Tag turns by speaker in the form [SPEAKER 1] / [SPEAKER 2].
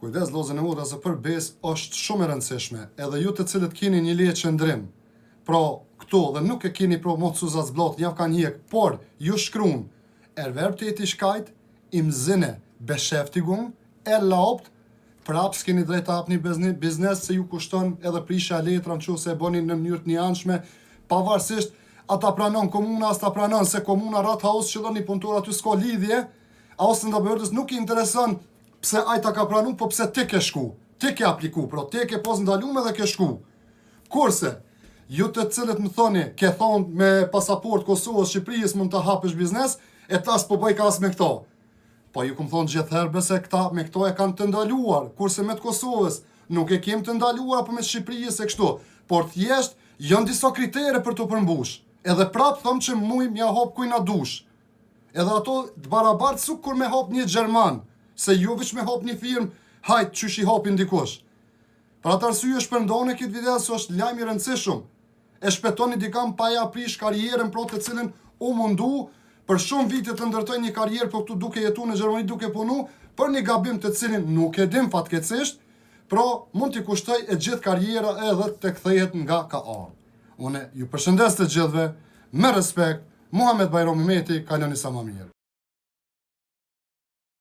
[SPEAKER 1] Kujdes vëllezër e motra, se për besë është shumë e rëndësishme, edhe ju të cilët keni një leje qëndrim, pra këto dhe nuk e keni pro mot suzat zblat, njaf kanë hjek, por ju shkruun, erverb të jeti shkajt, imzine besheftigung, e laupt, prap s'keni drejt të hapni biznes se ju kushton edhe prisha letra në që se e boni në mënyrë të njëanshme, pavarësisht ata pranon komuna, as ta pranon se komuna rat haus që do një punëtor aty s'ka lidhje, a ose në dabërdës nuk i intereson pse ajta ka pranu, po pse ti ke shku, ti ke apliku, pro ti ke pos ndalume dhe ke shku. Kurse, ju të cilët më thoni, ke thonë me pasaport Kosovës, Shqipërisë mund të hapësh biznes, e tas po bëj kas me këto. Po ju këmë thonë gjithë herbe se këta me këto e kanë të ndaluar, kurse me të Kosovës nuk e kem të ndaluar, apo me Shqipërisë e kështu, por thjesht janë disa kritere për të përmbush. Edhe prap thëmë që muj mja hap kujna dush. Edhe ato të barabartë su kur me hap një Gjerman, se ju veç me hap një firmë, hajt që shi hapin dikush. Për atë arsye shpërndoni këtë video se është lajm i rëndësishëm. E shpetoni dikam pa ja prish karrierën pro të cilën u mundu për shumë vite të ndërtoj një karrierë për këtu duke jetu në Gjermani, duke punu për një gabim të cilin nuk e dim fatkeqësisht, pra mund t'i kushtoj e gjithë karriera edhe të kthehet nga ka ardhur. Unë ju përshëndes të gjithëve, me respekt, Muhammed Bajram Mehmeti, kaloni sa më mirë.